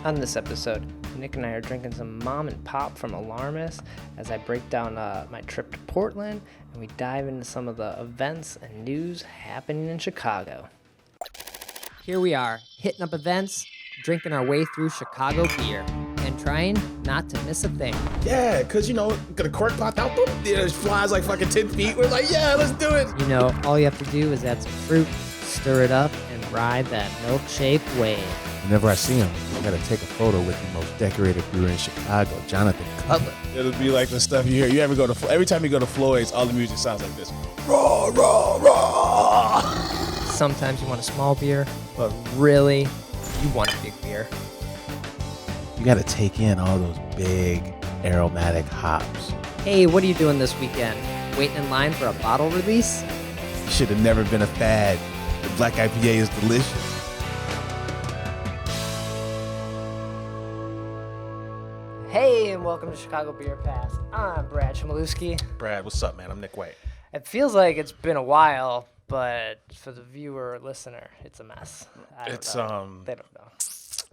On this episode, Nick and I are drinking some mom and pop from Alarmist as I break down my trip to Portland and we dive into some of the events and news happening in Chicago. Here we are, hitting up events, drinking our way through Chicago beer, and trying not to miss a thing. Yeah, because, the cork popped out, boom, it flies like fucking 10 feet. We're like, yeah, let's do it. All you have to do is add some fruit, stir it up, and ride that milkshake wave. Whenever I see him, I gotta take a photo with the most decorated brewer in Chicago, Jonathan Cutler. It'll be like the stuff you hear. Every time you go to Floyd's, all the music sounds like this. Raw, raw, raw. Sometimes you want a small beer, but really, you want a big beer. You gotta take in all those big aromatic hops. Hey, what are you doing this weekend? Waiting in line for a bottle release? You should have never been a fad. The Black IPA is delicious. Hey, and welcome to Chicago Beer Pass. I'm Brad Chmielewski. Brad, what's up, man? I'm Nik White. It feels like it's been a while, but for the viewer or listener, it's a mess. They don't know.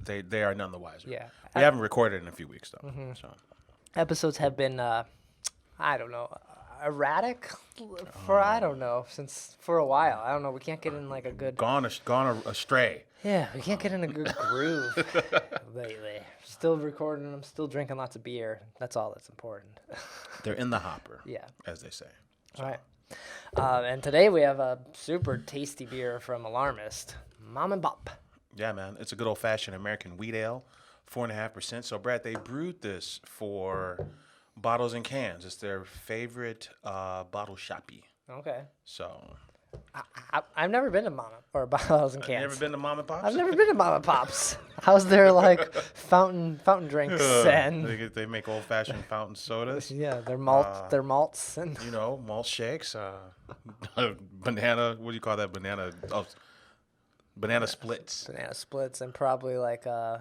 They are none the wiser. Yeah. We haven't recorded in a few weeks though. Mm-hmm. So Episodes have been, erratic for a while. I don't know. We can't get in like a good... Gone astray. Yeah, we can't get in a good groove lately. Still recording them, still drinking lots of beer. That's all that's important. They're in the hopper. Yeah. As they say. So. All right. And today we have a super tasty beer from Alarmist, Mom and Pop. Yeah, man. It's a good old-fashioned American wheat ale, 4.5%. So, Brad, they brewed this for bottles and cans. It's their favorite bottle shoppy. Okay. So... I've never been to bottles and cans. Never been to Mom and Pop's? I've never been to Mom and Pop's. How's their like fountain drinks and they make old fashioned fountain sodas. Yeah, their malts and malt shakes, banana. What do you call that? Banana splits. Banana splits and probably like I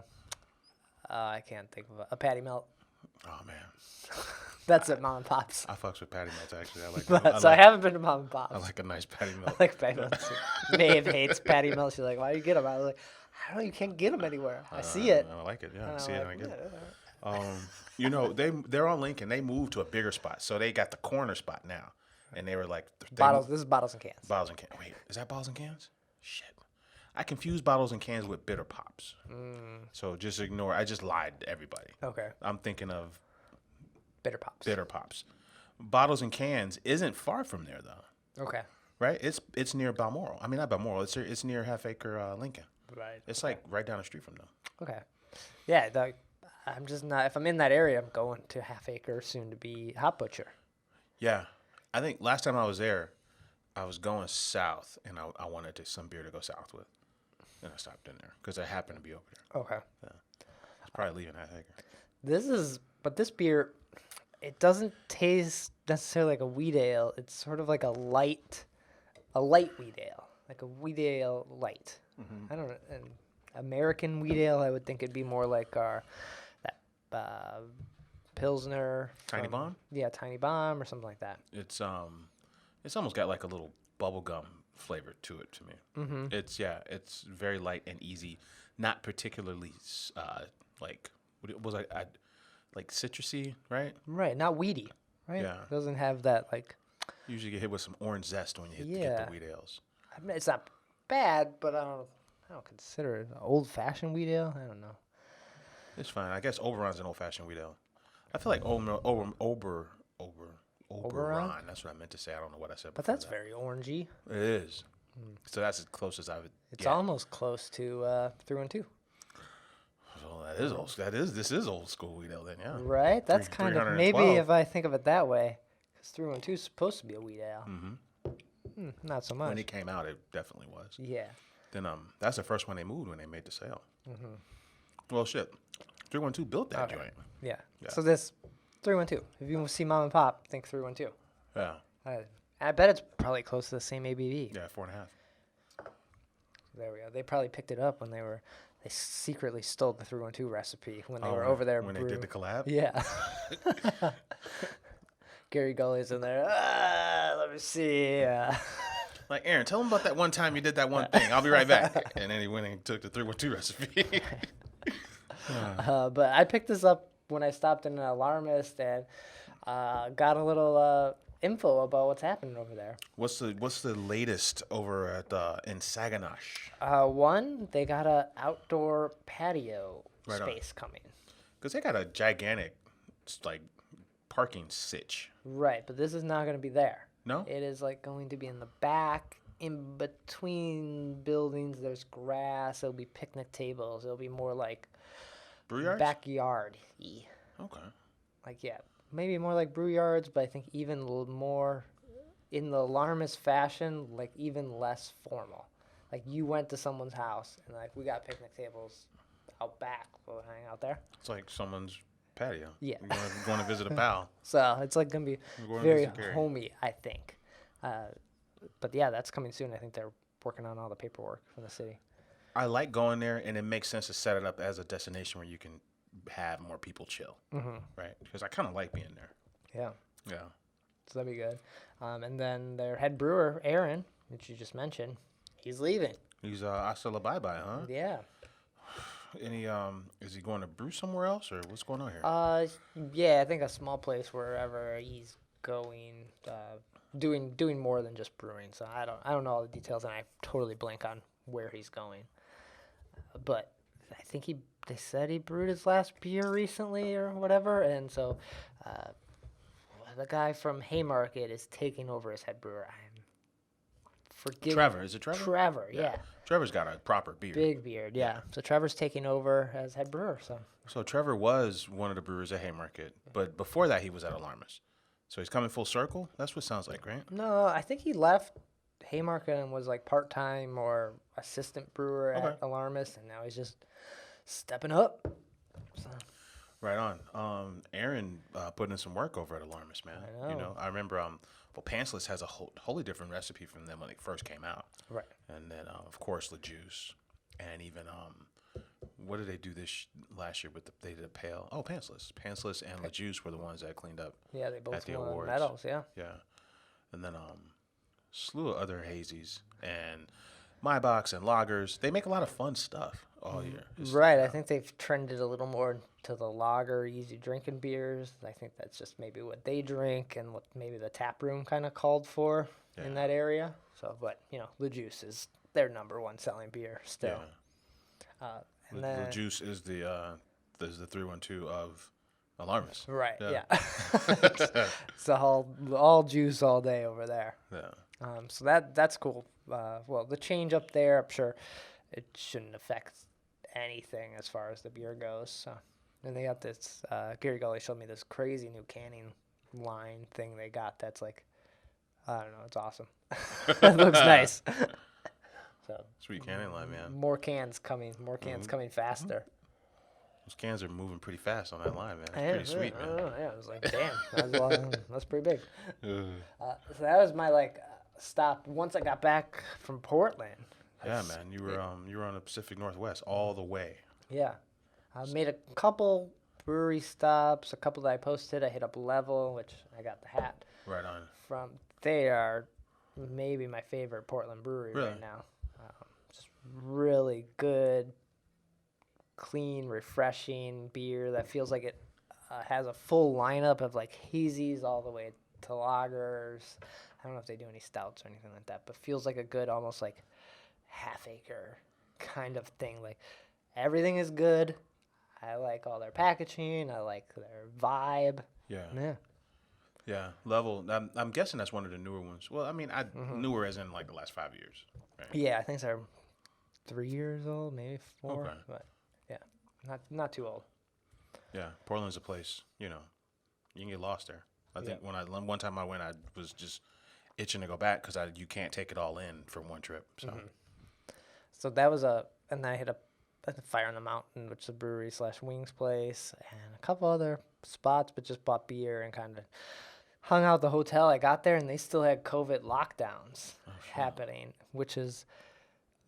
can't think of a patty melt. Oh man. That's at Mom and Pop's. I fucks with patty melts actually. I haven't been to Mom and Pop's. I like a nice patty melt. I like patty melts. Maeve hates patty melts. She's like, "Why do you get them?" I was like, "I don't know. You can't get them anywhere. I see it. I like it. Yeah, I see it. I get it. They're on Lincoln. They moved to a bigger spot, so they got the corner spot now, and they were like bottles. This is bottles and cans. Bottles and cans. Wait, is that bottles and cans? Shit. I confuse bottles and cans with bitter pops. So just ignore. I just lied to everybody. Okay. I'm thinking of bitter pops. Bitter pops. Bottles and cans isn't far from there though. Okay. Right? It's near Balmoral. I mean, not Balmoral. It's near Half Acre, Lincoln. Right. It's like right down the street from them. Okay. Yeah. I'm just not. If I'm in that area, I'm going to Half Acre, soon to be Hot Butcher. Yeah. I think last time I was there, I was going south, and I wanted some beer to go south with. Then I stopped in there because I happened to be over there. Okay. Yeah. I was probably leaving Half Acre. This beer, it doesn't taste necessarily like a wheat ale. It's sort of like a light wheat ale, like a wheat ale light. Mm-hmm. I don't know. An American wheat ale, I would think it'd be more like that Pilsner. Tiny Bomb? Yeah, Tiny Bomb or something like that. It's almost got like a little bubblegum flavor to it to me. Mm-hmm. It's very light and easy, not particularly like citrusy, right? Right, not weedy, right? Yeah. It doesn't have that like... You usually get hit with some orange zest when you get the wheat ales. I mean, it's not bad, but I don't consider it an old-fashioned wheat ale. I don't know. It's fine. I guess Oberon's an old-fashioned wheat ale. I feel like Oberon. That's what I meant to say. I don't know what I said. But that's very orangey. It is. So that's as close as I would. It's almost close to 3 and 2. So this is old school wheat ale then, yeah. Right? That's kind of, maybe if I think of it that way, because 3 and 2 is supposed to be a wheat ale. Mm-hmm. Not so much. When it came out, it definitely was. Yeah. Then that's the first one they moved when they made the sale. Mm-hmm. Well, shit. 312 built that joint. Yeah. So this 312. If you see Mom and Pop, think 312. Yeah. I bet it's probably close to the same ABV. Yeah, 4.5. There we go. They probably picked it up when they secretly stole the 312 recipe when they were over there. When they did the collab? Yeah. Gary Gully's in there. Let me see. Like, Aaron, tell him about that one time you did that one thing. I'll be right back. And then he went and took the 312 recipe. But I picked this up when I stopped in an Alarmist and got a little info about what's happening over there. What's the latest over at in Saginaw? One, they got a outdoor patio space coming. Because they got a gigantic, like, parking sitch. Right, but this is not going to be there. No? It is, like, going to be in the back, in between buildings. There's grass. There'll be picnic tables. It'll be more like Brew yards? backyard-y. Okay. Like, yeah, maybe more like brew yards, but I think even more in the Alarmist fashion, like, even less formal. Like, you went to someone's house, and, like, we got picnic tables out back. We'll hang out there. It's like someone's patio. Yeah. You're going to visit a pal. So it's like going to be very homey, I think. But yeah, that's coming soon. I think they're working on all the paperwork from the city. I like going there, and it makes sense to set it up as a destination where you can have more people chill, right? Because I kind of like being there. Yeah. Yeah. So that'd be good. And then their head brewer, Aaron, which you just mentioned, he's leaving. He's hasta la bye-bye, huh? Yeah. Any is he going to brew somewhere else, or what's going on here? Yeah, I think a small place wherever he's going, doing more than just brewing. So I don't know all the details, and I totally blank on where he's going. But I think they said he brewed his last beer recently or whatever, and so the guy from Haymarket is taking over as head brewer. I'm forgetting. Trevor, is it Trevor? Trevor, yeah. Trevor's got a proper beard. Big beard, yeah. So Trevor's taking over as head brewer. So Trevor was one of the brewers at Haymarket, but before that he was at Alarmist. So he's coming full circle? That's what it sounds like, right? No, I think he left Haymarket and was like part-time or assistant brewer at Alarmist, and now he's just stepping up. So. Right on. Aaron put in some work over at Alarmist, man. I know. You know, I remember Pantsless has a wholly different recipe from them when it first came out. Right. And then, of course, the juice. And even, what did they do last year with they did a pale? Oh, Pantsless. Pantsless and the juice were the ones that cleaned up. Yeah, they both at the won awards. medals, yeah. Yeah. And then, slew of other hazies and my box and lagers. They make a lot of fun stuff all year. Right. I think they've trended a little more to the lager, easy drinking beers. I think that's just maybe what they drink and what maybe the tap room kind of called for in that area. So, but the juice is their number one selling beer still. Yeah. And the juice is the 312 of Alarmist. Right. Yeah. It's all juice all day over there. Yeah. So that's cool. Well, the change up there, I'm sure it shouldn't affect anything as far as the beer goes. So, and they got this. Gary Gully showed me this crazy new canning line thing they got. That's like, I don't know. It's awesome. It looks nice. So sweet canning line, man. More cans coming. More cans coming faster. Those cans are moving pretty fast on that line, man. It's pretty sweet, man. Yeah, I was like, damn, that's pretty big. So that was my stop once I got back from Portland. Yeah, man, you were on the Pacific Northwest all the way. Yeah, I made a couple brewery stops, a couple that I posted. I hit up Level, which I got the hat. Right on. From they are maybe my favorite Portland brewery right now. Just really good, clean, refreshing beer that feels like it has a full lineup of hazies all the way to lagers. I don't know if they do any stouts or anything like that, but feels like a good, almost like Half Acre kind of thing. Everything is good. I like all their packaging. I like their vibe. Yeah. Yeah. Level. I'm guessing that's one of the newer ones. Well, I mean, newer as in the last 5 years. Right? Yeah, I think they're 3 years old, maybe 4. Okay. But yeah, not too old. Yeah, Portland's a place. You can get lost there. I think one time I went, I was just itching to go back because you can't take it all in for one trip. So, so that was and I hit up Fire on the Mountain, which is a brewery / wings place, and a couple other spots, but just bought beer and kind of hung out at the hotel. I got there and they still had COVID lockdowns happening, which is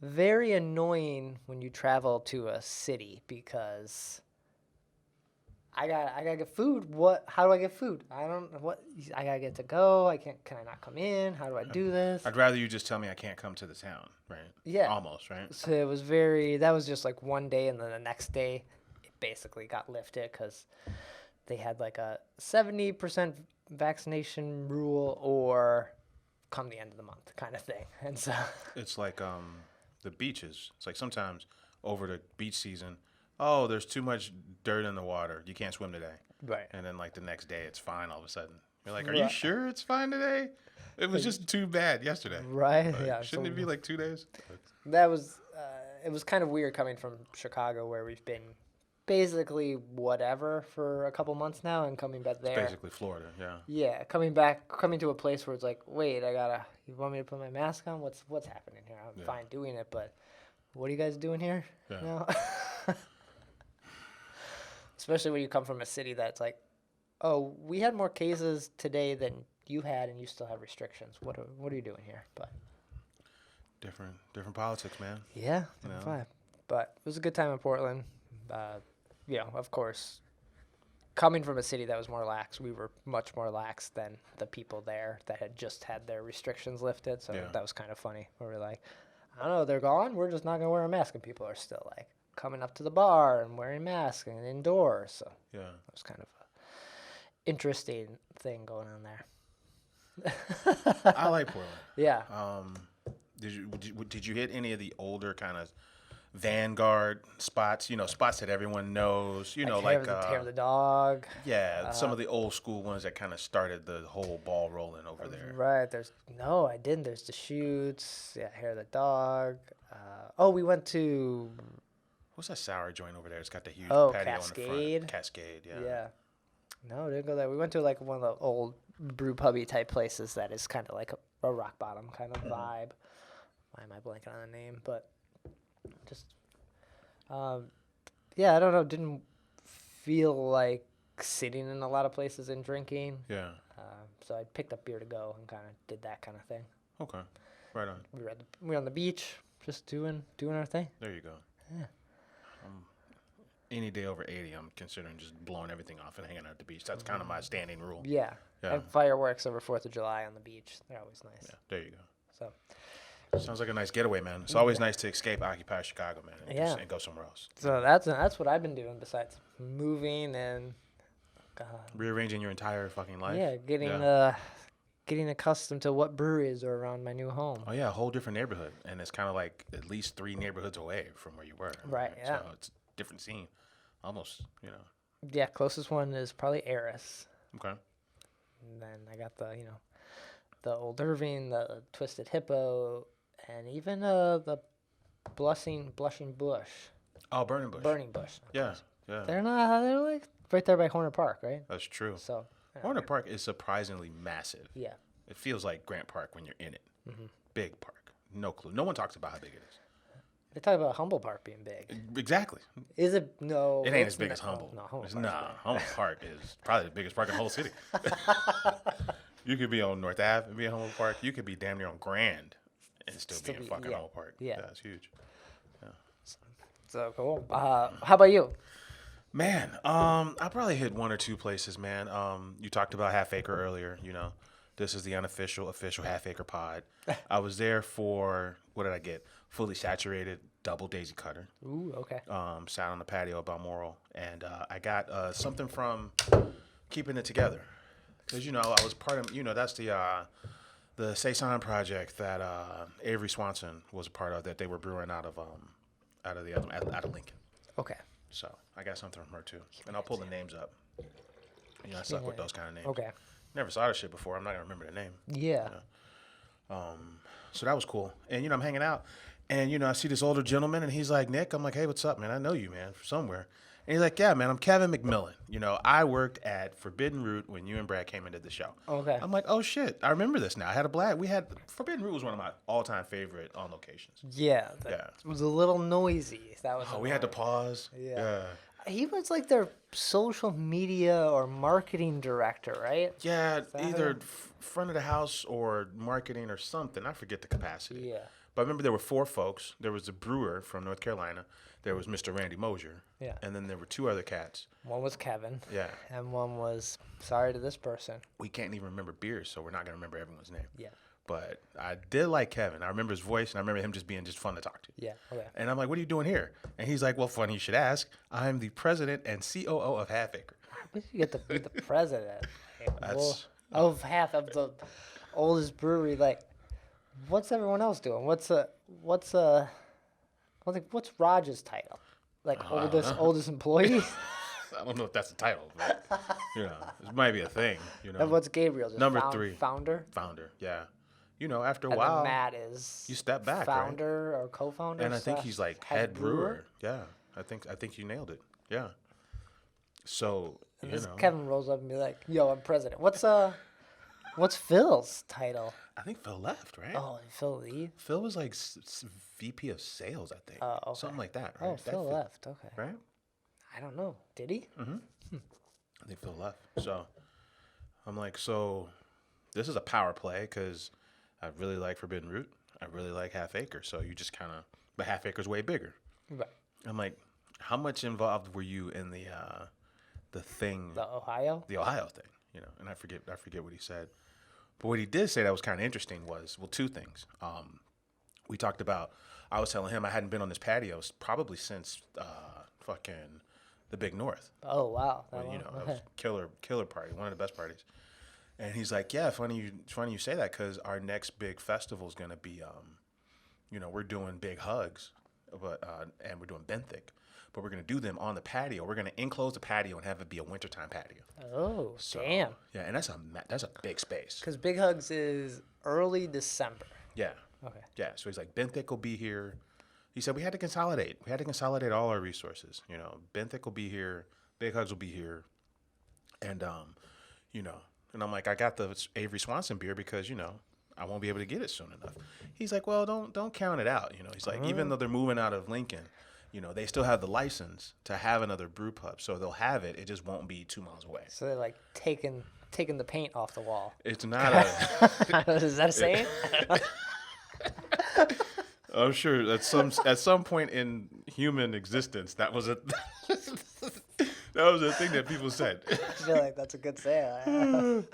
very annoying when you travel to a city because I gotta get food. How do I get food? I don't know what. I gotta get to go. I can't. Can I not come in? How do I do this? I'd rather you just tell me I can't come to the town, right? Yeah. Almost, right? So it was very. That was just one day, and then the next day, it basically got lifted because they had like a 70% vaccination rule or come the end of the month kind of thing. And so it's like the beaches. It's like sometimes over the beach season, oh, there's too much dirt in the water. You can't swim today. Right. And then like the next day it's fine all of a sudden. You're like, are you sure it's fine today? It was just too bad yesterday. Right. Like, Yeah. shouldn't it be like 2 days? That was it was kind of weird coming from Chicago where we've been basically whatever for a couple months now and coming back there. It's basically Florida, yeah. Yeah, coming to a place where it's like, wait, you want me to put my mask on? What's happening here? I'm fine doing it, but what are you guys doing here? Yeah. No. Especially when you come from a city that's like, oh, we had more cases today than you had, and you still have restrictions. What are you doing here? But different politics, man. yeah, fine. But it was a good time in Portland. Of course, coming from a city that was more lax, we were much more lax than the people there that had just had their restrictions lifted. So that was kind of funny. Where we're like, I don't know, they're gone. We're just not gonna wear a mask, and people are still like coming up to the bar and wearing masks and indoors. So yeah, it was kind of a interesting thing going on there. I like Portland. Yeah. Did you hit any of the older kind of Vanguard spots? You know, spots that everyone knows. You know, like Hair the Dog. Yeah, some of the old school ones that kind of started the whole ball rolling over there. Right. I didn't. There's the Shoots. Yeah, Hair the Dog. We went to. What's that sour joint over there? It's got the huge patio Cascade. on the front. Cascade. Yeah. Yeah. No, didn't go there. We went to like one of the old brew pubby type places that is kind of like a rock bottom kind of vibe. Why am I blanking on the name? But just, I don't know. Didn't feel like sitting in a lot of places and drinking. Yeah. So I picked up beer to go and kind of did that kind of thing. Okay. Right on. We were on the beach, just doing our thing. There you go. Yeah. Any day over 80, I'm considering just blowing everything off and hanging out at the beach. That's kind of my standing rule. Yeah. And fireworks over 4th of July on the beach. They're always nice. Yeah. There you go. So. Sounds like a nice getaway, man. It's always nice to escape Occupy Chicago, man, and go somewhere else. So that's what I've been doing besides moving and rearranging your entire fucking life. Yeah, getting accustomed to what breweries are around my new home. Oh yeah, a whole different neighborhood, and it's kind of like at least 3 neighborhoods away from where you were. Right. Yeah. So it's a different scene, almost. Yeah, closest one is probably Eris. Okay. And then I got the Old Irving, the Twisted Hippo, and even the Blushing Bush. Oh, Burning Bush. Burning Bush. Yeah. They're like right there by Horner Park, right? That's true. So Horner Park is surprisingly massive. Yeah. It feels like Grant Park when you're in it. Mm-hmm. Big park. No clue. No one talks about how big it is. They talk about Humble Park being big. Exactly. Is it? No. It ain't as big as Humble. No, Humble Humble Park is probably the biggest park in the whole city. You could be on North Ave and be in Humble Park. You could be damn near on Grand and still be in fucking Humble Park. Yeah. It's huge. Yeah. So cool. How about you? Man, I probably hit 1 or 2 places, man. You talked about Half Acre earlier. This is the official Half Acre pod. I was there for, what did I get? Fully saturated double daisy cutter. Ooh, okay. Sat on the patio at Balmoral, and I got something from Keeping It Together, because I was part of that's the Saison project that Avery Swanson was a part of, that they were brewing out of Lincoln. Okay. So I got something from her too, and I'll pull the names up. I suck with those kind of names. Okay. Never saw this shit before. I'm not gonna remember the name. Yeah. So that was cool, and I'm hanging out, and I see this older gentleman, and he's like, Nick. I'm like, hey, what's up, man? I know you, man, from somewhere. And he's like, yeah, man, I'm Kevin McMillan. I worked at Forbidden Root when you and Brad came into the show. Okay. I'm like, oh shit, I remember this now. I had a blast. Forbidden Root was one of my all-time favorite on locations. Yeah. It was a little noisy. That was. We had to pause. Yeah. He was like their social media or marketing director, right? Yeah, either front of the house or marketing or something. I forget the capacity. Yeah. But I remember there were 4 folks. There was a brewer from North Carolina. There was Mr. Randy Mosier. Yeah. And then there were 2 other cats. One was Kevin. Yeah. And one was, sorry to this person. We can't even remember beers, so we're not going to remember everyone's name. Yeah. But I did like Kevin. I remember his voice, and I remember him just being just fun to talk to. Yeah. Okay. And I'm like, what are you doing here? And he's like, well, funny you should ask. I'm the president and COO of Half Acre. How did you get to be the president? That's of half of the oldest brewery. Like, what's everyone else doing? What's Raj's title? Like oldest employee? I don't know if that's the title, but it might be a thing. And what's Gabriel? Just Number 3. Founder, yeah. After a and while, then Matt is you step back, founder or co-founder, and I think he's like head brewer. Yeah, I think you nailed it. Yeah. So Kevin rolls up and be like, "Yo, I'm president. What's Phil's title?" I think Phil left, right? Oh, did Phil leave? Phil was like VP of sales, I think. Oh, okay. Something like that, right? Oh, Phil left. Okay. Right? I don't know. Did he? Mm-hmm. I think Phil left. So I'm like, so this is a power play because I really like Forbidden Root. I really like Half Acre. So you just kind of, but Half Acre's way bigger. Right. I'm like, how much involved were you in the thing? The Ohio thing, and I forget what he said. But what he did say that was kind of interesting was, well, 2 things. We talked about, I was telling him I hadn't been on this patio probably since fucking the Big North. Oh, wow. That was killer party, one of the best parties. And he's like, yeah, funny you say that because our next big festival is going to be, we're doing Big Hugs, and we're doing Benthic. But we're going to do them on the patio. We're going to enclose the patio and have it be a wintertime patio. Oh, damn. Yeah, and that's a big space. Because Big Hugs is early December. Yeah. Okay. Yeah, so he's like, Benthic will be here. He said we had to consolidate. We had to consolidate all our resources. Benthic will be here. Big Hugs will be here. And, and I'm like, I got the Avery Swanson beer because, I won't be able to get it soon enough. He's like, well, don't count it out. He's like, even though they're moving out of Lincoln, they still have the license to have another brew pub. So they'll have it. It just won't be 2 miles away. So they're like taking the paint off the wall. It's not a... Is that a saying? I'm sure at some point in human existence, that was a thing that people said. I feel like that's a good saying.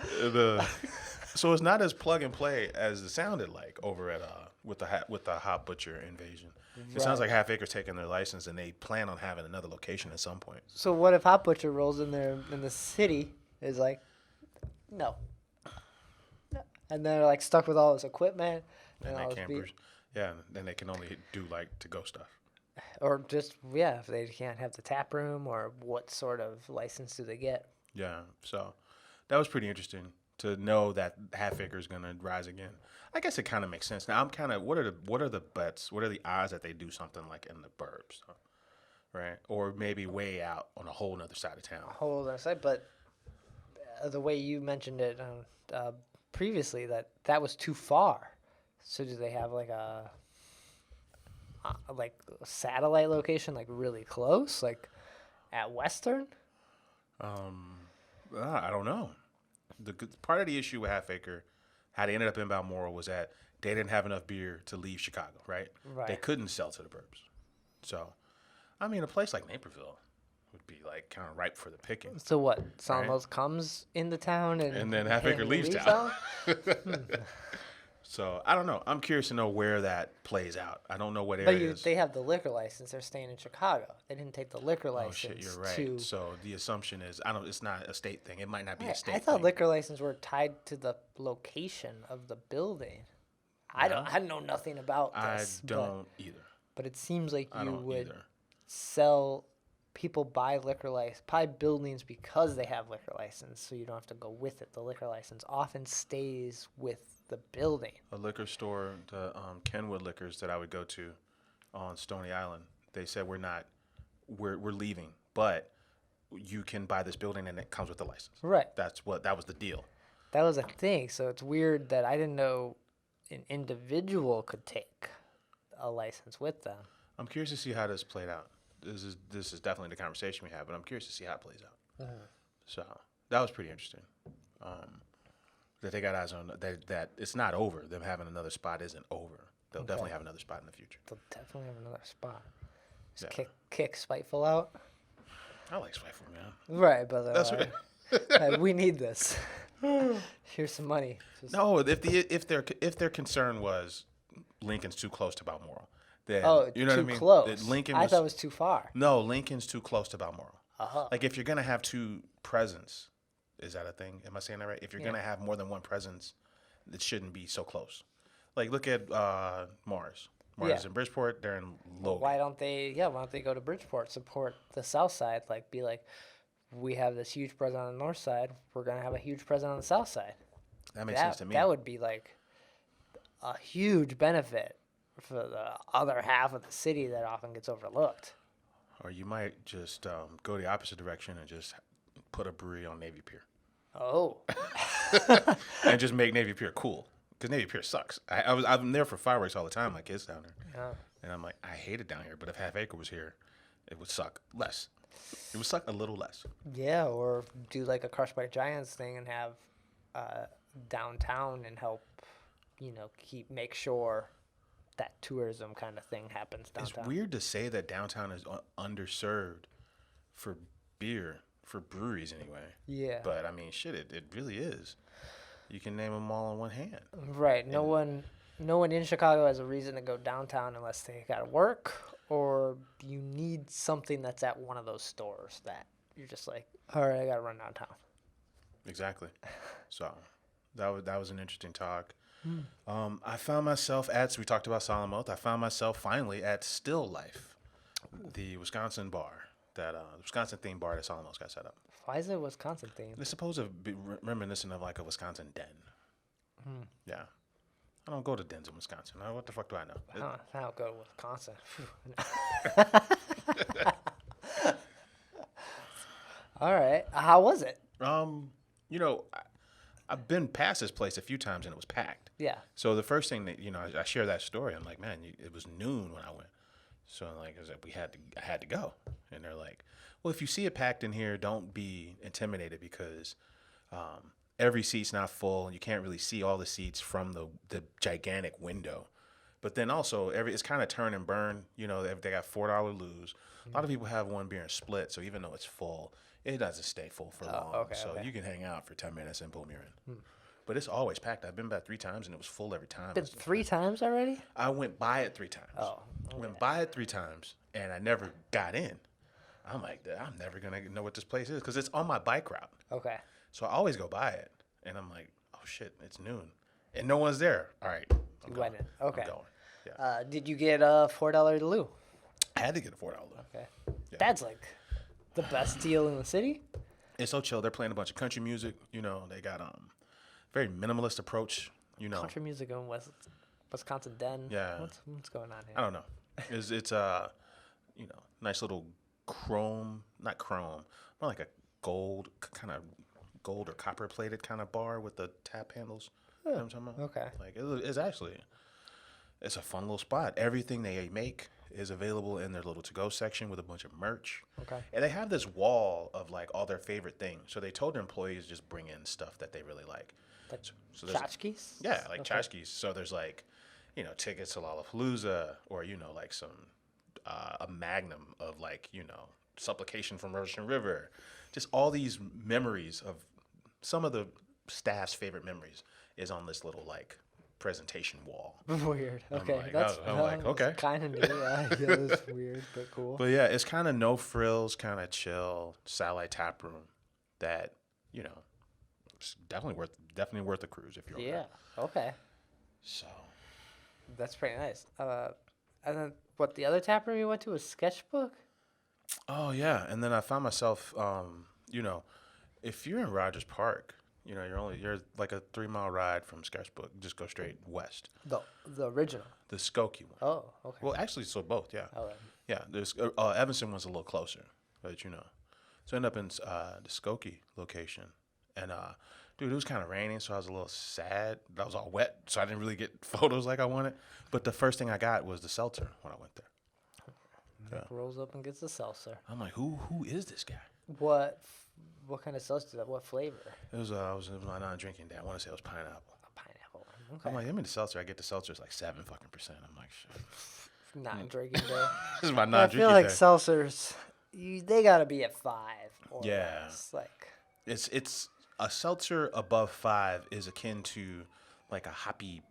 So it's not as plug and play as it sounded like over at with the Hop Butcher invasion. It sounds like Half Acre's taking their license and they plan on having another location at some point. So what if Hop Butcher rolls in there and the city is like, no, and they're like stuck with all this equipment and they can't. Yeah, then they can only do like to-go stuff. Or just, if they can't have the tap room, or what sort of license do they get? Yeah, so that was pretty interesting to know that Half Acre is going to rise again. I guess it kind of makes sense. Now I'm kind of, what are the bets? What are the odds that they do something like in the burbs, right? Or maybe way out on a whole other side of town. A whole other side, but the way you mentioned it previously, that was too far. So do they have like a satellite location, like really close, like at Western? I don't know. The part of the issue with Half Acre, how they ended up in Balmoral, was that they didn't have enough beer to leave Chicago, right? Right. They couldn't sell to the burbs. So, I mean, a place like Naperville would be like kind of ripe for the picking. So what? Salmos comes into town and then Half Acre leaves town. So I don't know. I'm curious to know where that plays out. I don't know what areas. But they have the liquor license. They're staying in Chicago. They didn't take the liquor license. Oh shit, you're right. So the assumption is, it's not a state thing. It might not be a state thing. I thought liquor licenses were tied to the location of the building. No? I know nothing about this. I don't either. But it seems like you would sell. People buy buildings because they have liquor license, so you don't have to go with it. The liquor license often stays with the building. A liquor store, the Kenwood Liquors that I would go to on Stony Island, they said we're leaving, but you can buy this building and it comes with a license. Right. That was the deal. That was a thing. So it's weird that I didn't know an individual could take a license with them. I'm curious to see how this played out. This is definitely the conversation we have, but I'm curious to see how it plays out. So that was pretty interesting. That they got eyes on that it's not over. Them having another spot isn't over. They'll definitely have another spot in the future. They'll definitely have another spot. Just kick Spiteful out. I like Spiteful, man. Right, but that's right. We need this. Here's some money. No, if their concern was Lincoln's too close to Balmoral, then you know what I mean. Close. I thought it was too far. No, Lincoln's too close to Balmoral. Uh-huh. Like if you're gonna have two presents, is that a thing? Am I saying that right? If you're gonna have more than one presence, it shouldn't be so close. Like look at Mars. Mars is in Bridgeport. They're in Logan. Why don't they go to Bridgeport, support the South Side? Like be like, we have this huge present on the North Side. We're gonna have a huge present on the South Side. That makes sense to me. That would be like a huge benefit for the other half of the city that often gets overlooked. Or you might just go the opposite direction and just put a brewery on Navy Pier. Oh. And just make Navy Pier cool. Because Navy Pier sucks. I'm there for fireworks all the time. My kids down there. Yeah. And I'm like, I hate it down here. But if Half Acre was here, it would suck less. It would suck a little less. Yeah, or do like a Crushed by Giants thing and have downtown and help, make sure that tourism kind of thing happens downtown. It's weird to say that downtown is underserved for beer, for breweries anyway. Yeah. But I mean, shit, it really is. You can name them all on one hand. Right. No one in Chicago has a reason to go downtown unless they got to work or you need something that's at one of those stores that you're just like, all right, I got to run downtown. Exactly. So that was an interesting talk. I found myself we talked about Solemn Oath. I found myself finally at Still Life, the Wisconsin bar, the Wisconsin themed bar that Solemn Oath got set up. Why is it Wisconsin themed? It's supposed to be reminiscent of like a Wisconsin den. Yeah. I don't go to dens in Wisconsin. What the fuck do I know? I don't go to Wisconsin. All right. How was it? I've been past this place a few times and it was packed. Yeah. So the first thing that I share that story. I'm like, man, it was noon when I went. So like, I had to go, and they're like, well, if you see it packed in here, don't be intimidated because every seat's not full, and you can't really see all the seats from the gigantic window. But then also it's kind of turn and burn. They got $4 lose. A lot of people have one beer and split, so even though it's full, it doesn't stay full for long. Okay, you can hang out for 10 minutes and boom, you're in. But it's always packed. I've been back 3 times and it was full every time. Been 3 times already? I went by it 3 times. Oh. Okay. Went by it 3 times and I never got in. I'm like, I'm never going to know what this place is because it's on my bike route. Okay. So I always go by it. And I'm like, oh shit, it's noon. And no one's there. All right. You went in. Okay. I'm going. Yeah. Did you get a $4 Lou? I had to get a $4 Lou. Okay. Yeah. That's like the best deal in the city? It's so chill. They're playing a bunch of country music. They got very minimalist approach. Country music in Wisconsin Den. Yeah. What's going on here? I don't know. It's nice little not chrome, more like a gold or copper plated kind of bar with the tap handles. You know what I'm talking about? Okay. Like it's a fun little spot. Everything they make is available in their little to-go section with a bunch of merch. Okay. And they have this wall of like all their favorite things. So they told their employees just bring in stuff that they really like. Like so tchotchkes? Yeah, like tchotchkes. So there's like, tickets to Lollapalooza or, like some, a magnum of like, Supplication from Russian River. Just all these memories of some of the staff's favorite memories is on this little like presentation wall. Weird. Okay. I'm like, okay. Kind of new. Yeah, it's weird, but cool. But yeah, it's kind of no frills, kind of chill, satellite tap room that, it's definitely worth the cruise if you're Yeah. Okay. So. That's pretty nice. And then the other tap room you went to was Sketchbook? Oh yeah, and then I found myself, if you're in Rogers Park, you're like a 3-mile ride from Sketchbook. Just go straight west. The original. The Skokie one. Oh, okay. Well, actually, so both, yeah. Oh, yeah. There's Evanston one's a little closer, but so I ended up in the Skokie location, and dude, it was kind of raining, so I was a little sad. I was all wet, so I didn't really get photos like I wanted. But the first thing I got was the seltzer when I went there. Nick rolls up and gets the seltzer. I'm like, who is this guy? What kind of seltzer is that? What flavor? It was my non-drinking day. I want to say it was pineapple. Pineapple. Okay. I'm like, give me the seltzer. I get the seltzer. It's like 7%. I'm like, shit. Non-drinking day. This is my non-drinking day. I feel like seltzers, they gotta be at 5 or Yeah. less. Like It's a seltzer above 5 is akin to like a hoppy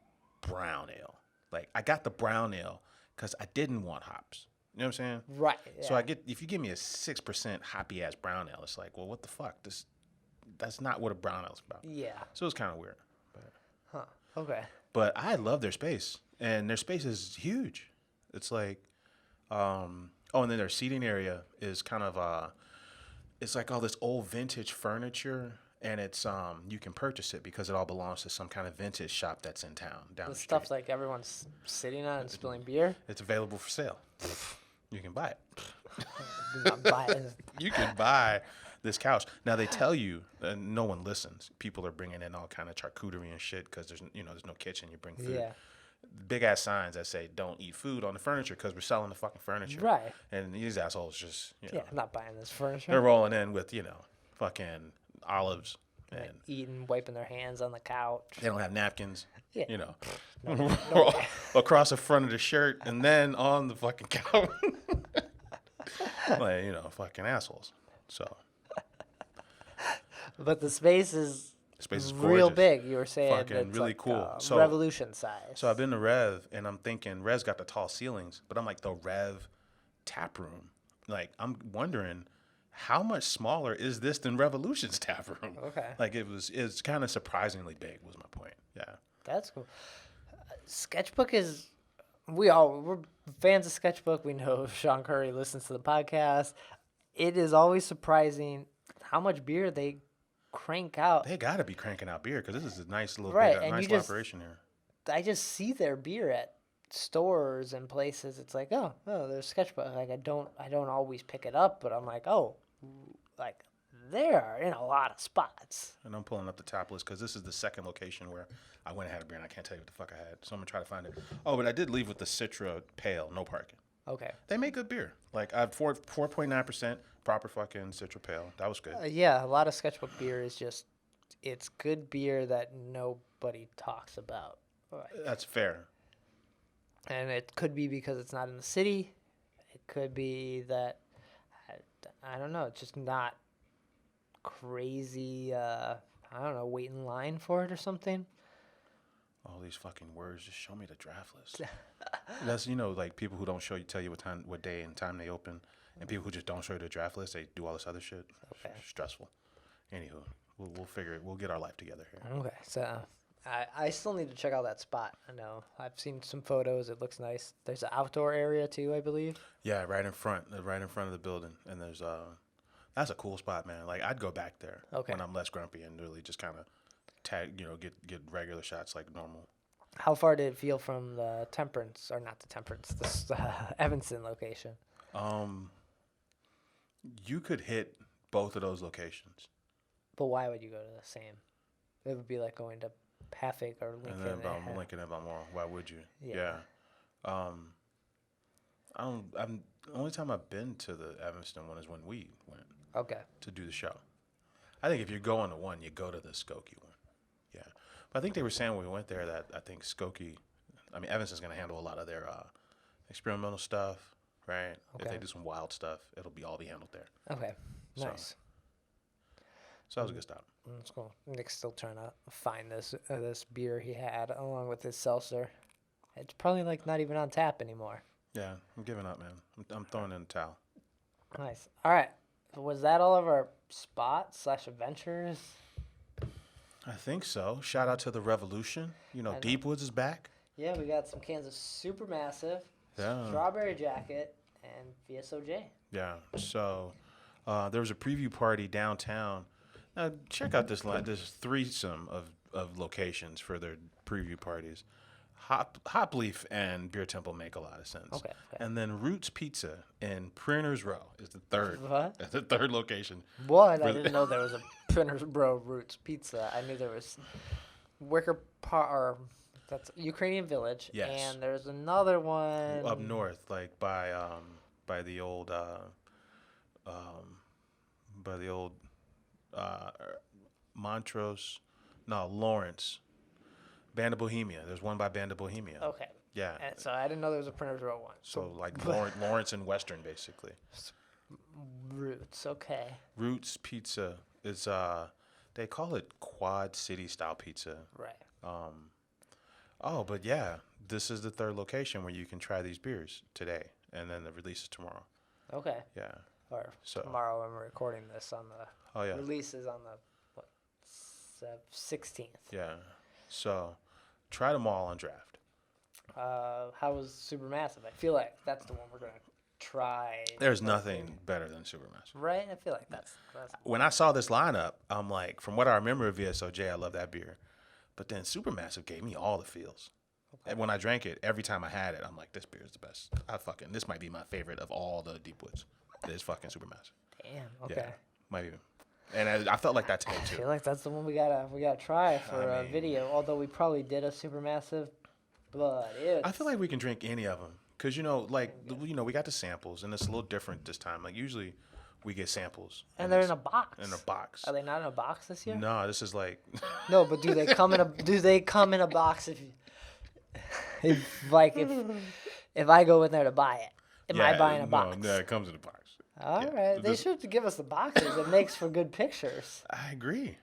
brown ale. Like I got the brown ale because I didn't want hops. You know what I'm saying? Right. Yeah. So if you give me a 6% hoppy ass brown ale, it's like, well, what the fuck? That's not what a brown ale's about. Yeah. So it's kind of weird. Huh. Okay. But I love their space, and their space is huge. It's like, and then their seating area is kind of it's like all this old vintage furniture, and it's you can purchase it because it all belongs to some kind of vintage shop that's in town down the street. Stuff like everyone's sitting on and spilling beer. It's available for sale. You can buy it. Do not buy it. You can buy this couch. Now they tell you, and no one listens. People are bringing in all kind of charcuterie and shit because there's no kitchen. You bring food. Yeah. Big ass signs that say "Don't eat food on the furniture" because we're selling the fucking furniture. Right. And these assholes just Yeah, I'm not buying this furniture. they're rolling in with fucking olives and Eating, wiping their hands on the couch. they don't have napkins. Yeah. No across the front of the shirt and then on the fucking couch. Like, fucking assholes. So. But the space is real big. You were saying fucking it's really like, cool. Revolution size. So I've been to Rev, and I'm thinking Rev's got the tall ceilings, but I'm like the Rev tap room. Like I'm wondering how much smaller is this than Revolution's tap room? Okay. Like it's kind of surprisingly big. Was my point. Yeah. That's cool. Sketchbook is. We're fans of Sketchbook. We know Sean Curry listens to the podcast. It is always surprising how much beer they crank out. They got to be cranking out beer because this is a nice little Right, big, and nice you little just- operation here. I just see their beer at stores and places. It's like, oh, there's Sketchbook. Like I don't always pick it up, but I'm like, oh, like they're in a lot of spots. And I'm pulling up the top list because this is the second location where I went and had a beer and I can't tell you what the fuck I had. So I'm gonna try to find it. Oh, but I did leave with the Citra Pale, no parking. Okay. They make good beer. Like I have 4.9% proper fucking Citra Pale. That was good. Yeah, a lot of Sketchbook beer is just, it's good beer that nobody talks about. That's fair. And it could be because it's not in the city. It could be that, I don't know, it's just not crazy, wait in line for it or something. All these fucking words. Just show me the draft list. That's like people who don't tell you what day and time they open, and people who just don't show you the draft list. They do all this other shit. Okay. Stressful. Anywho, we'll figure it. We'll get our life together here. Okay, so I still need to check out that spot. I know I've seen some photos. It looks nice. There's an outdoor area too, I believe. Yeah, right in front of the building, and there's that's a cool spot, man. Like I'd go back there when I'm less grumpy and really just kind of get regular shots like normal. How far did it feel from the Temperance, or not the Temperance, the Evanston location? You could hit both of those locations. But why would you go to the same? It would be like going to Half Acre or Lincoln. And then Lincoln and Balmoral. Why would you? Yeah. The only time I've been to the Evanston one is when we went. Okay. To do the show. I think if you're going to one, you go to the Skokie one. Yeah. But I think they were saying when we went there that I think Evanston's going to handle a lot of their experimental stuff, right? Okay. If they do some wild stuff, it'll all be handled there. Okay. Nice. So that was a good stop. That's cool. Nick's still trying to find this beer he had along with his seltzer. It's probably like not even on tap anymore. Yeah, I'm giving up, man. I'm throwing in the towel. Nice. All right. So was that all of our spots/adventures? I think so. Shout out to the Revolution. Deepwoods is back. Yeah, we got some cans of Supermassive, Yeah. Strawberry Jacket, and VSOJ. Yeah. So there was a preview party downtown. Now check out this line. There's threesome of locations for their preview parties. Hop Leaf and Beer Temple make a lot of sense. Okay. And then Roots Pizza in Printers Row is the third. What? The third location. What? I didn't know there was a Printers Row Roots Pizza. I knew there was Wicker Park, that's Ukrainian Village. Yes. And there's another one Up north, like by the old Montrose, Lawrence. Band of Bohemia. There's one by Band of Bohemia. Okay. Yeah. And so I didn't know there was a Printers Row one. So like Lawrence and Western, basically. Roots. Okay. Roots Pizza It's they call it Quad City style pizza. Right. Oh, but yeah, this is the third location where you can try these beers today, and then the release is tomorrow. Okay. Yeah. Or So tomorrow when we're recording this on the Oh yeah. release is on the 16th. Yeah. So try them all on draft. How was Supermassive? I feel like that's the one we're gonna try. There's nothing better than Supermassive. Right? I feel like that's When I saw this lineup, I'm like, from what I remember of VSOJ, I love that beer. But then Supermassive gave me all the feels. Okay. And when I drank it, every time I had it, I'm like, this beer is the best. This might be my favorite of all the Deep Woods. This fucking Supermassive. Damn. Okay. Yeah, might be. And I felt like that today too. I feel like that's the one we gotta try for a video. Although we probably did a Supermassive, but I feel like we can drink any of them because we got the samples and it's a little different this time. Like usually, we get samples and they're in a box. In a box. Are they not in a box this year? No, this is like. No, but do they come in a box if I go in there to buy it? Am I buying a box? No, it comes in a box. All right. They should give us the boxes. It makes for good pictures. I agree.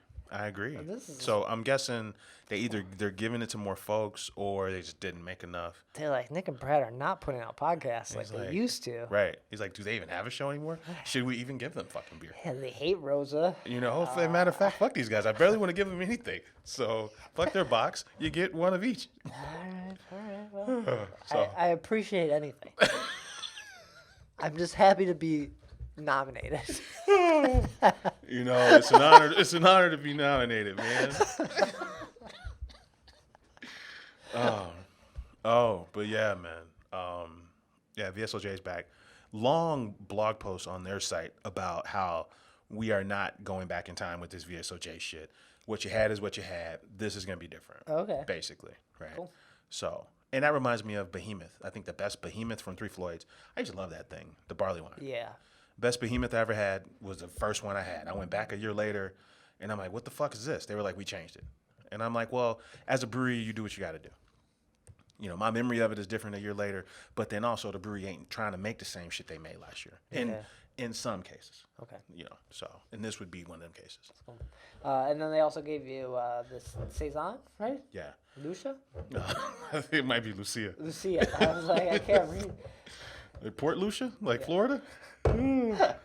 So I'm guessing they're giving it to more folks or they just didn't make enough. They're like, Nick and Brad are not putting out podcasts like they used to. Right. He's like, do they even have a show anymore? Should we even give them fucking beer? Yeah, they hate Rosa. Matter of fact, fuck these guys. I barely want to give them anything. So fuck their box. You get one of each. All right. Well, I appreciate anything. I'm just happy to be nominated. It's an honor. It's an honor to be nominated, man. But yeah, man. VSOJ is back. Long blog post on their site about how we are not going back in time with this VSOJ shit. What you had is what you had. This is gonna be different. Okay. Basically, right? Cool. So, and that reminds me of Behemoth. I think the best Behemoth from Three Floyds. I used to love that thing, the barley wine. Yeah. Best Behemoth I ever had was the first one I had. I went back a year later, and I'm like, what the fuck is this? They were like, we changed it. And I'm like, well, as a brewery, you do what you got to do. My memory of it is different a year later, but then also the brewery ain't trying to make the same shit they made last year. In some cases. Okay. And this would be one of them cases. And then they also gave you this Saison, right? Yeah. Lucia? I think it might be Lucia. Lucia. I was like, I can't read. Like Port Lucia? Like Florida? It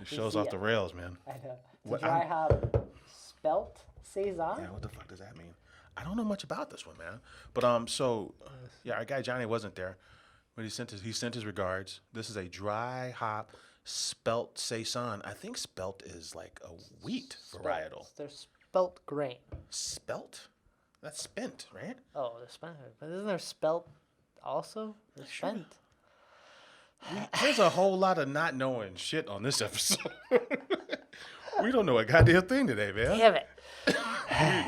shows off the rails, man. I know. It's a dry hop spelt Saison? Yeah, what the fuck does that mean? I don't know much about this one, man. But our guy Johnny wasn't there, but he sent his regards. This is a dry hop spelt Saison. I think spelt is like a wheat varietal. They're spelt grain. Spelt? That's spent, right? Oh, they're spent. But isn't there spelt also? They're spent. There's a whole lot of not knowing shit on this episode. We don't know a goddamn thing today, man. Damn it.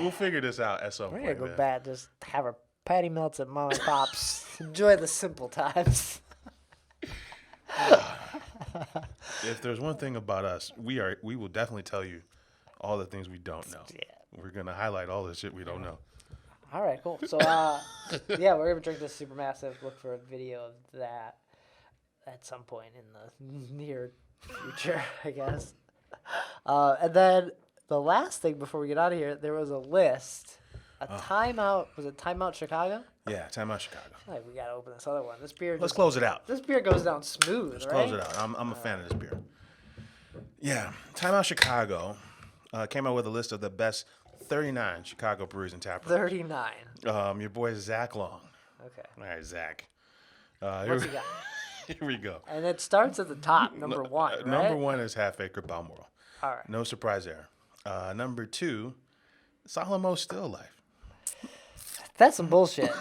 We'll figure this out at some point. We're going to go back, just have our patty melts at Mom and Pop's. Enjoy the simple times. If there's one thing about us, we will definitely tell you all the things we don't know. Yeah. We're going to highlight all the shit we don't know. All right, cool. So, we're going to drink this Supermassive. Look for a video of that at some point in the near future, I guess. And then the last thing before we get out of here, there was a list. Timeout. Was it Timeout Chicago? Yeah, Timeout Chicago. We got to open this other one. This beer. Let's close it out. This beer goes down smooth, Let's close it out. I'm a fan of this beer. Yeah, Timeout Chicago came out with a list of the best 39 Chicago breweries and tap rooms. 39. Your boy Zach Long. Okay. All right, Zach. What's he got? Here we go. And it starts at the top, number one, right? Number one is Half Acre Balmoral. All right. No surprise there. Number two, Alamo Still Life. That's some bullshit.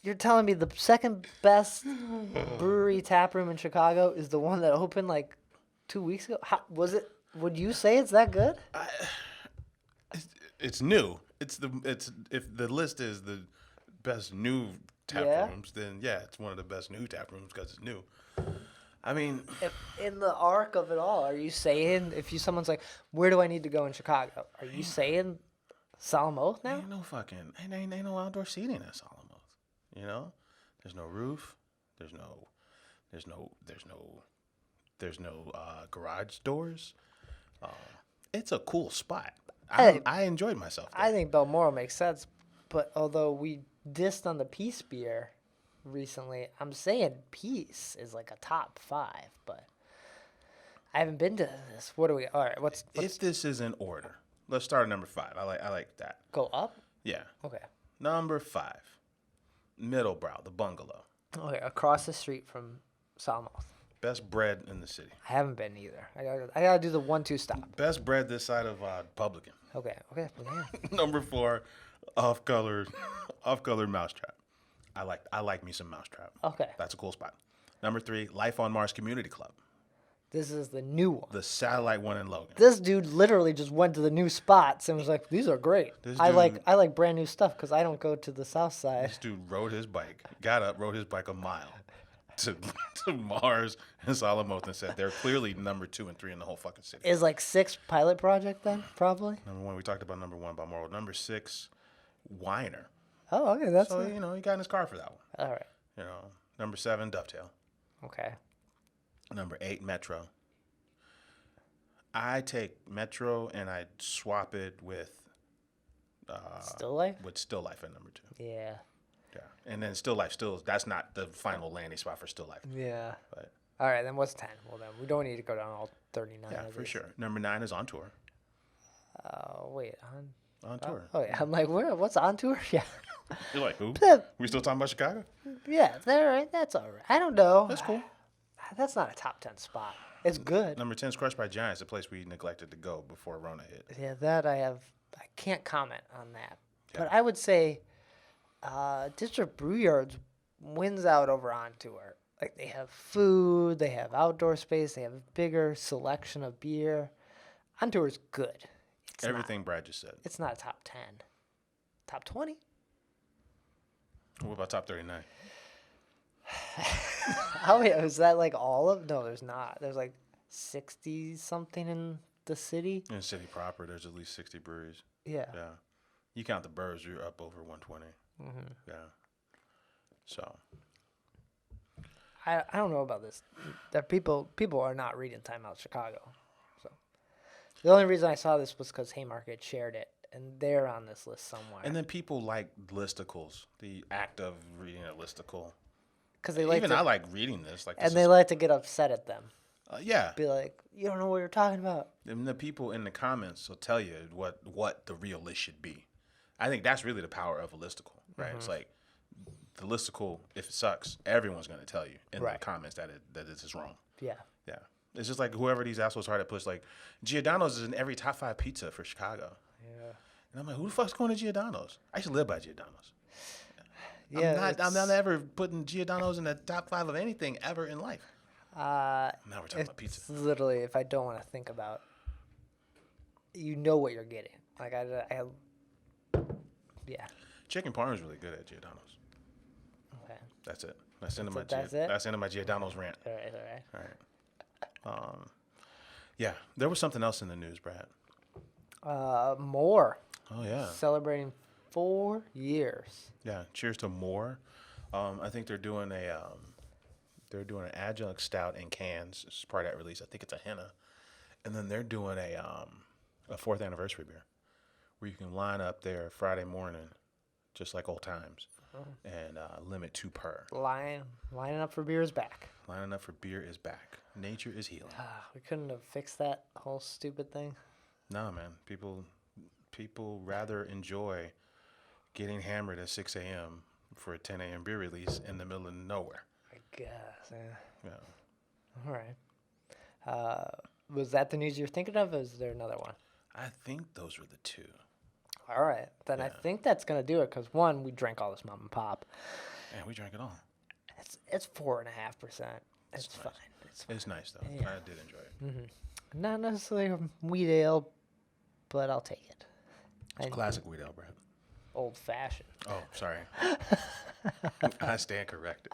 You're telling me the second best brewery tap room in Chicago is the one that opened like 2 weeks ago? How, was it? Would you say it's that good? It's new. If the list is the best new tap rooms, then yeah, it's one of the best new tap rooms because it's new. I mean, in the arc of it all, are you saying someone's like, where do I need to go in Chicago? Are you saying Solemn Oath now? Ain't no outdoor seating at Solemn Oath. There's no roof. There's no garage doors. it's a cool spot. Hey, I enjoyed myself there. I think Balmoral makes sense, but although we dissed on the Peace beer recently, I'm saying Peace is like a top 5, but I haven't been to this. What do we? All right, what's If this is in order, let's start at number 5. I like that. go up? Yeah. Okay. Number 5, Middlebrow, the Bungalow. Okay, across the street from Salmouth. Best bread in the city. I haven't been either. I gotta do the 1-2 stop. Best bread this side of Publican. Okay. Yeah. Number 4, off-color Mousetrap. I like me some Mousetrap. Okay. That's a cool spot. Number 3, Life on Mars Community Club. This is the new one. The satellite one in Logan. This dude literally just went to the new spots and was like, "These are great. I like brand new stuff because I don't go to the south side." This dude rode his bike, got up, rode his bike a mile to Mars and Salamoth and said they're clearly number 2 and 3 in the whole fucking city. Is like 6 pilot project then probably. Number 1, we talked about number 1 Balmoral. Number 6, Weiner. Oh, okay, that's So he got in his car for that one. all right. Number 7, Dovetail. Okay. Number 8, Metro. I take Metro and I swap it with Still Life. with Still Life at number 2. Yeah. Yeah, and then Still Life that's not the final landing spot for Still Life. Yeah. But All right, then what's 10? Well, then we don't need to go down all 39. yeah, of for these. sure. Number 9 is On Tour. Wait, On Tour. oh yeah, I'm like, what's on tour? Yeah. You're like, who? The- We still talking about Chicago? Yeah, all right. That's all right. I don't know. That's cool. That's not a top 10 spot. It's good. Number 10 is Crushed by Giants, a place we neglected to go before Rona hit. Yeah, that I can't comment on that. Yeah. But I would say District Brewyards wins out over On Tour. Like, they have food, they have outdoor space, they have a bigger selection of beer. On Tour is good. It's Everything Brad just said. It's not a top 10. Top 20? What about top 39? Oh, yeah. Is that like all of? No, there's not. There's like 60 something in the city. In the city proper, there's at least 60 breweries. Yeah. Yeah. You count the burbs, you're up over 120. Mm-hmm. Yeah. So. I don't know about this. That people are not reading Time Out Chicago. So the only reason I saw this was because Haymarket shared it, and they're on this list somewhere. And then people like listicles, the act of reading a listicle. Because they like Even I like reading this. And they like to get upset at them. Yeah. Be like, you don't know what you're talking about. And the people in the comments will tell you what the real list should be. I think that's really the power of a listicle, right? Mm-hmm. It's like the listicle, if it sucks, everyone's going to tell you in the comments that it is wrong. Yeah. Yeah. It's just like whoever these assholes are that push, like, Giordano's is in every top 5 pizza for Chicago. Yeah. And I'm like, who the fuck's going to Giordano's? I used to live by Giordano's. Yeah, I'm not ever putting Giordano's in the top 5 of anything ever in life. Now we're talking about pizza. Literally, if I don't want to think about, you know what you're getting. Like yeah. Chicken parm is really good at Giordano's. Okay. That's it. That's the end of my Giordano's rant. All right. Yeah, there was something else in the news, Brad. More. Oh yeah. Celebrating 4 years. Yeah. Cheers to more. I think they're doing an adjunct stout in cans. This is part of that release. I think it's a henna, and then they're doing a 4th anniversary beer, where you can line up there Friday morning, just like old times, and limit 2 per. Lining up for beer is back. Lining up for beer is back. Nature is healing. We couldn't have fixed that whole stupid thing. No, man. People rather enjoy getting hammered at 6 a.m. for a 10 a.m. beer release in the middle of nowhere. I guess, yeah. Yeah. All right. Was that the news you're thinking of, or is there another one? I think those were the 2. All right. Then I think that's going to do it, because, one, we drank all this mom and pop. Yeah, we drank it all. It's 4.5%. It's fine. It's nice, though. Yeah. I did enjoy it. Mm-hmm. Not necessarily a wheat ale, but I'll take it. It's classic wheat ale, Brad. Old fashioned. Oh, sorry. I stand corrected.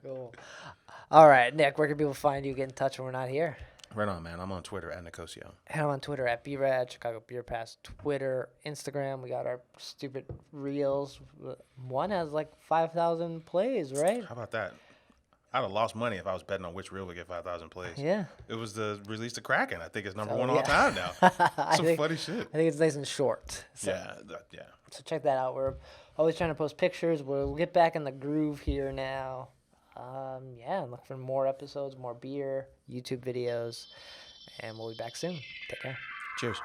Cool. All right, Nick, where can people find you? Get in touch when we're not here. Right on, man. I'm on Twitter at Nicosio. And I'm on Twitter at BRAD, Chicago Beer Pass, Twitter, Instagram. We got our stupid reels. One has like 5,000 plays, right? How about that? I'd have lost money if I was betting on which reel would get 5,000 plays. Yeah. It was the release to Kraken. I think it's number one all time now. Some funny shit. I think it's nice and short. So. Yeah. So check that out. We're always trying to post pictures. We'll get back in the groove here now. Look for more episodes, more beer, YouTube videos, and we'll be back soon. Take care. Cheers.